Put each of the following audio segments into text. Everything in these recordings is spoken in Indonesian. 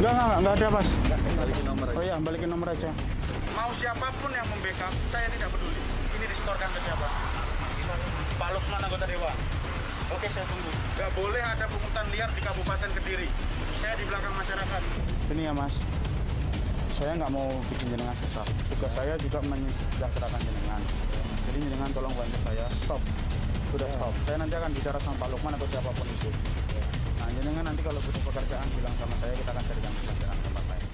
Enggak ada, Mas. Balikin nomor aja. Oh iya, balikin nomor aja. Mau siapapun yang membackup, saya tidak peduli. Ini disetorkan ke siapa? Pak Lukman, anggota Dewan. Oke, saya tunggu. Nggak boleh ada pungutan liar di Kabupaten Kediri. Saya di belakang masyarakat. Ini ya, Mas. Saya nggak mau bikin jenengan susah. Tugas saya juga mensejahterakan jenengan. Jadi jenengan tolong bantu saya. Stop. Sudah stop. Saya nanti akan bicara sama Pak Lukman atau siapapun itu. Nah, jenengan nanti kalau butuh pekerjaan bilang sama saya, kita akan carikan pekerjaan ke tempat lain.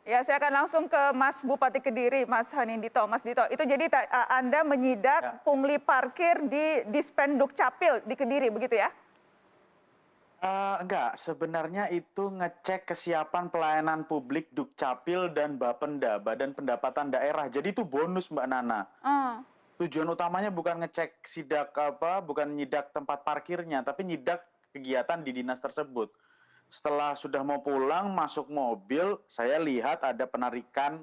Ya, saya akan langsung ke Mas Bupati Kediri, Mas Hanindito. Mas Dito, itu jadi Anda menyidak pungli parkir di Dispenduk Capil di Kediri, begitu ya? Enggak, sebenarnya itu ngecek kesiapan pelayanan publik Dukcapil dan Bapenda, Badan Pendapatan Daerah. Jadi itu bonus, Mbak Nana. Tujuan utamanya bukan ngecek sidak bukan nyidak tempat parkirnya, tapi nyidak kegiatan di dinas tersebut. Setelah sudah mau pulang, masuk mobil, saya lihat ada penarikan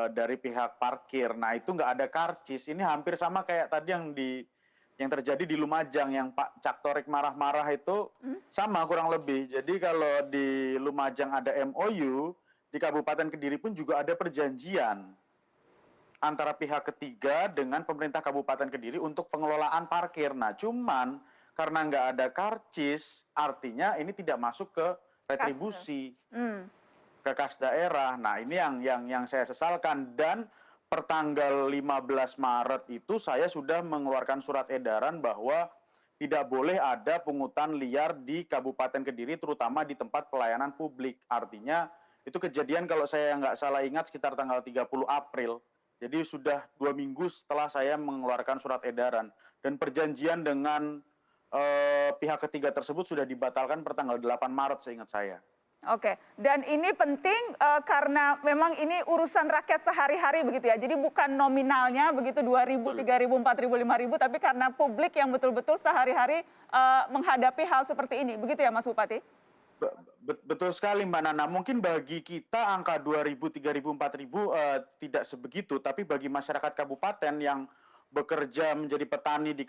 dari pihak parkir. Nah, itu nggak ada karcis. Ini hampir sama kayak tadi yang terjadi di Lumajang, yang Pak Cak Torik marah-marah itu sama kurang lebih. Jadi kalau di Lumajang ada MOU, di Kabupaten Kediri pun juga ada perjanjian antara pihak ketiga dengan pemerintah Kabupaten Kediri untuk pengelolaan parkir. Nah, cuman karena nggak ada karcis, artinya ini tidak masuk ke retribusi, ke kas daerah. Nah, ini yang saya sesalkan. Dan pertanggal 15 Maret itu saya sudah mengeluarkan surat edaran bahwa tidak boleh ada pungutan liar di Kabupaten Kediri, terutama di tempat pelayanan publik. Artinya itu kejadian kalau saya nggak salah ingat sekitar tanggal 30 April. Jadi sudah 2 minggu setelah saya mengeluarkan surat edaran. Dan perjanjian dengan pihak ketiga tersebut sudah dibatalkan per tanggal 8 Maret seingat saya. Oke, dan ini penting karena memang ini urusan rakyat sehari-hari begitu ya. Jadi bukan nominalnya begitu 2.000, 3.000, 4.000, 5.000, tapi karena publik yang betul-betul sehari-hari menghadapi hal seperti ini. Begitu ya, Mas Bupati? Betul sekali, Mbak Nana. Mungkin bagi kita angka 2.000, 3.000, 4.000 tidak sebegitu, tapi bagi masyarakat kabupaten yang bekerja menjadi petani di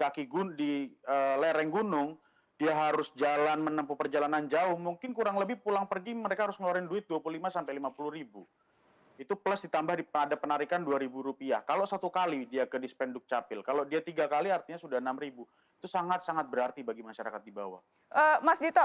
lereng gunung, dia harus jalan menempuh perjalanan jauh, mungkin kurang lebih pulang pergi mereka harus ngeluarin duit 25 sampai 50 ribu. Itu plus ditambah ada penarikan 2.000 rupiah. Kalau 1 kali dia ke Dispenduk Capil, kalau dia 3 kali artinya sudah 6.000. Itu sangat-sangat berarti bagi masyarakat di bawah. Mas Dito,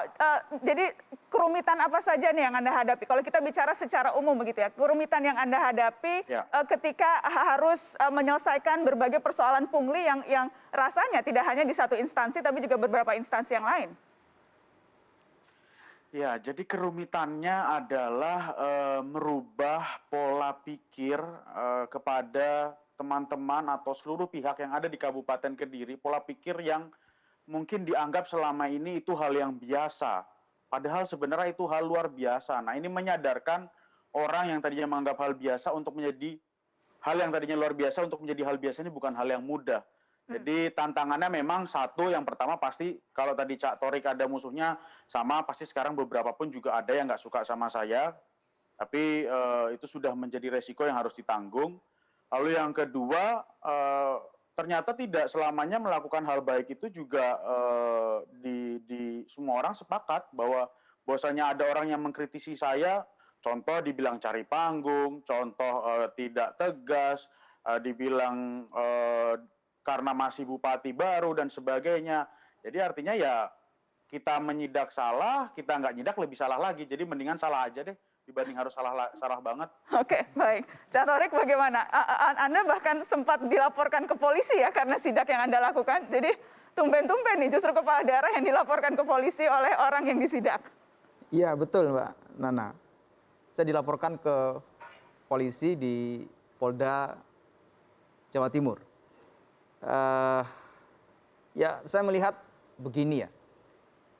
jadi kerumitan apa saja nih yang Anda hadapi? Kalau kita bicara secara umum begitu ya, kerumitan yang Anda hadapi ketika harus menyelesaikan berbagai persoalan pungli yang rasanya tidak hanya di satu instansi, tapi juga beberapa instansi yang lain. Ya, jadi kerumitannya adalah merubah pola pikir kepada teman-teman atau seluruh pihak yang ada di Kabupaten Kediri, pola pikir yang mungkin dianggap selama ini itu hal yang biasa. Padahal sebenarnya itu hal luar biasa. Nah, ini menyadarkan orang yang tadinya menganggap hal biasa untuk menjadi hal yang tadinya luar biasa untuk menjadi hal biasa ini bukan hal yang mudah. Jadi tantangannya memang satu, yang pertama pasti kalau tadi Cak Torik ada musuhnya, sama pasti sekarang beberapa pun juga ada yang nggak suka sama saya. Tapi itu sudah menjadi resiko yang harus ditanggung. Lalu yang kedua, ternyata tidak selamanya melakukan hal baik itu juga di semua orang sepakat bahwasanya ada orang yang mengkritisi saya, contoh dibilang cari panggung, contoh tidak tegas, dibilang karena masih bupati baru dan sebagainya. Jadi artinya ya kita menyidak salah, kita nggak nyidak lebih salah lagi. Jadi mendingan salah aja deh dibanding harus salah banget. Oke, baik. Cak Torik bagaimana? Anda bahkan sempat dilaporkan ke polisi ya karena sidak yang Anda lakukan. Jadi tumben-tumben nih justru kepala daerah yang dilaporkan ke polisi oleh orang yang disidak. Iya, betul, Mbak Nana. Saya dilaporkan ke polisi di Polda Jawa Timur. Ya, saya melihat begini ya.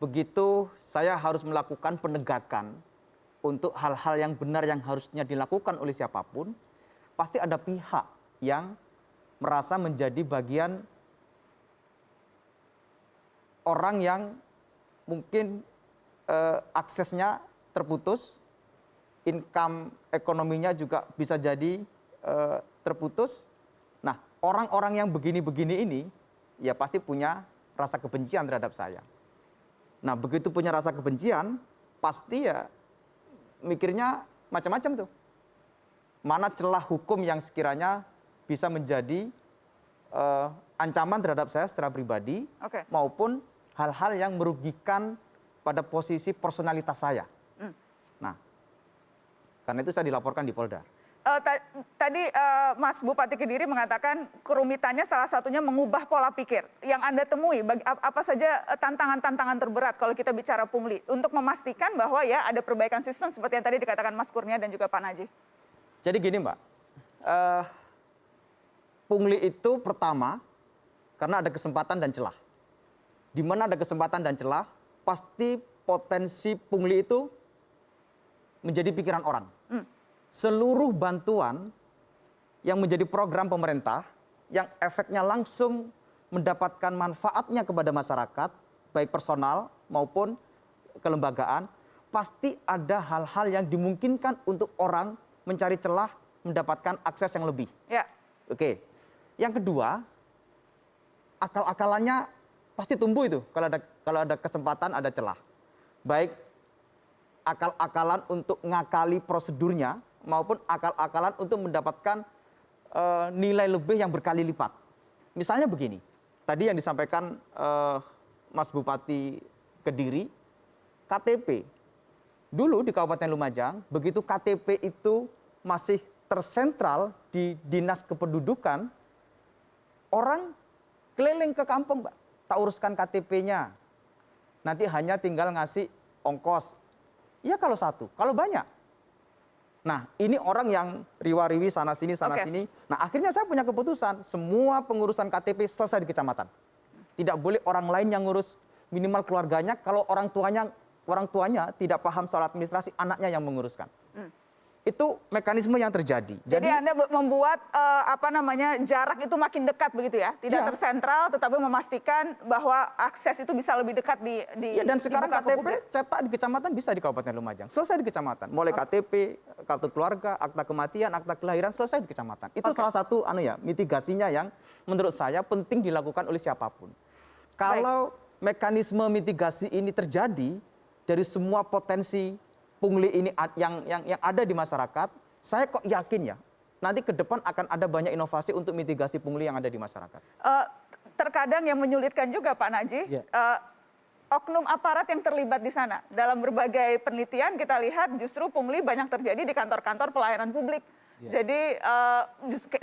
Begitu saya harus melakukan penegakan untuk hal-hal yang benar yang harusnya dilakukan oleh siapapun, pasti ada pihak yang merasa menjadi bagian orang yang mungkin aksesnya terputus, income ekonominya juga bisa jadi terputus. Nah, orang-orang yang begini-begini ini ya pasti punya rasa kebencian terhadap saya. Nah, begitu punya rasa kebencian, pasti ya mikirnya macam-macam tuh. Mana celah hukum yang sekiranya bisa menjadi ancaman terhadap saya secara pribadi, maupun hal-hal yang merugikan pada posisi personalitas saya. Nah, karena itu saya dilaporkan di Polda. Tadi Mas Bupati Kediri mengatakan kerumitannya salah satunya mengubah pola pikir. Yang Anda temui, apa saja tantangan-tantangan terberat kalau kita bicara pungli untuk memastikan bahwa ya ada perbaikan sistem seperti yang tadi dikatakan Mas Kurnia dan juga Pak Najih. Jadi gini Mbak, pungli itu pertama karena ada kesempatan dan celah. Di mana ada kesempatan dan celah, pasti potensi pungli itu menjadi pikiran orang. Seluruh bantuan yang menjadi program pemerintah yang efeknya langsung mendapatkan manfaatnya kepada masyarakat, baik personal maupun kelembagaan, pasti ada hal-hal yang dimungkinkan untuk orang mencari celah mendapatkan akses yang lebih. Ya. Oke. Yang kedua, akal-akalannya pasti tumbuh itu kalau ada kesempatan, ada celah. Baik akal-akalan untuk ngakali prosedurnya maupun akal-akalan untuk mendapatkan nilai lebih yang berkali lipat. Misalnya begini, tadi yang disampaikan Mas Bupati Kediri, KTP. Dulu di Kabupaten Lumajang, begitu KTP itu masih tersentral di Dinas Kependudukan, orang keliling ke kampung, Mbak, tak uruskan KTP-nya. Nanti hanya tinggal ngasih ongkos. Ya kalau satu, kalau banyak. Nah, ini orang yang riwa-riwi sana-sini, sana-sini. Nah, akhirnya saya punya keputusan, semua pengurusan KTP selesai di kecamatan. Tidak boleh orang lain yang ngurus, minimal keluarganya, kalau orang tuanya tidak paham soal administrasi, anaknya yang menguruskan. Itu mekanisme yang terjadi. Jadi Anda membuat jarak itu makin dekat begitu ya, tidak tersentral, tetapi memastikan bahwa akses itu bisa lebih dekat di dan sekarang KTP cetak di kecamatan bisa di Kabupaten Lumajang, selesai di kecamatan. Mulai KTP, kartu keluarga, akta kematian, akta kelahiran selesai di kecamatan. Itu salah satu mitigasinya yang menurut saya penting dilakukan oleh siapapun. Kalau mekanisme mitigasi ini terjadi dari semua potensi pungli ini yang ada di masyarakat, saya kok yakin ya, nanti ke depan akan ada banyak inovasi untuk mitigasi pungli yang ada di masyarakat. Terkadang yang menyulitkan juga Pak Najih, oknum aparat yang terlibat di sana. Dalam berbagai penelitian kita lihat justru pungli banyak terjadi di kantor-kantor pelayanan publik. Jadi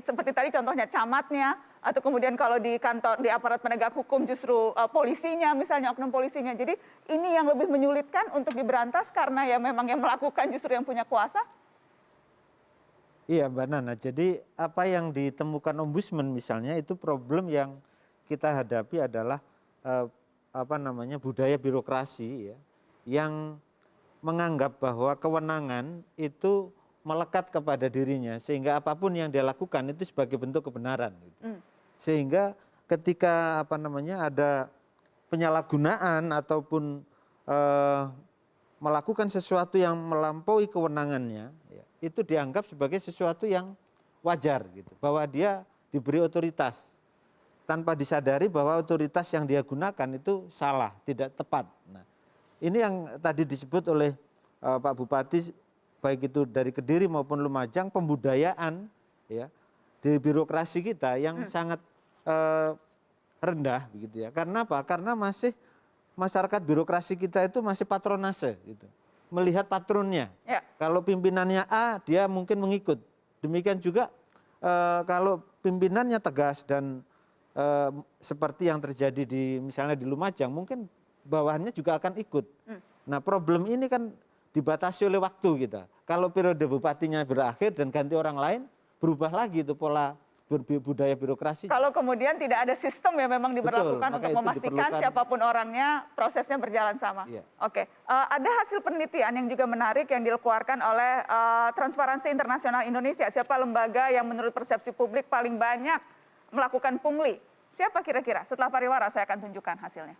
seperti tadi contohnya camatnya, atau kemudian kalau di kantor di aparat penegak hukum justru polisinya, misalnya oknum polisinya. Jadi ini yang lebih menyulitkan untuk diberantas karena ya memang yang melakukan justru yang punya kuasa. Iya Mbak Nana, jadi apa yang ditemukan Ombudsman misalnya itu problem yang kita hadapi adalah budaya birokrasi ya, yang menganggap bahwa kewenangan itu melekat kepada dirinya sehingga apapun yang dia lakukan itu sebagai bentuk kebenaran. Sehingga ketika ada penyalahgunaan ataupun melakukan sesuatu yang melampaui kewenangannya, ya, itu dianggap sebagai sesuatu yang wajar gitu, bahwa dia diberi otoritas tanpa disadari bahwa otoritas yang dia gunakan itu salah, tidak tepat. Nah, ini yang tadi disebut oleh Pak Bupati, baik itu dari Kediri maupun Lumajang, pembudayaan ya di birokrasi kita yang sangat rendah begitu ya. Karena apa? Karena masih masyarakat birokrasi kita itu masih patronase gitu. Melihat patronnya. Ya. Kalau pimpinannya A, dia mungkin mengikut. Demikian juga kalau pimpinannya tegas dan seperti yang terjadi di misalnya di Lumajang, mungkin bawahannya juga akan ikut. Nah, problem ini kan dibatasi oleh waktu kita. Kalau periode bupatinya berakhir dan ganti orang lain, berubah lagi itu pola budaya birokrasi. Kalau kemudian tidak ada sistem yang memang diberlakukan untuk memastikan siapapun orangnya, prosesnya berjalan sama. Iya. Oke, ada hasil penelitian yang juga menarik yang dikeluarkan oleh Transparansi Internasional Indonesia. Siapa lembaga yang menurut persepsi publik paling banyak melakukan pungli? Siapa kira-kira? Setelah pariwara saya akan tunjukkan hasilnya.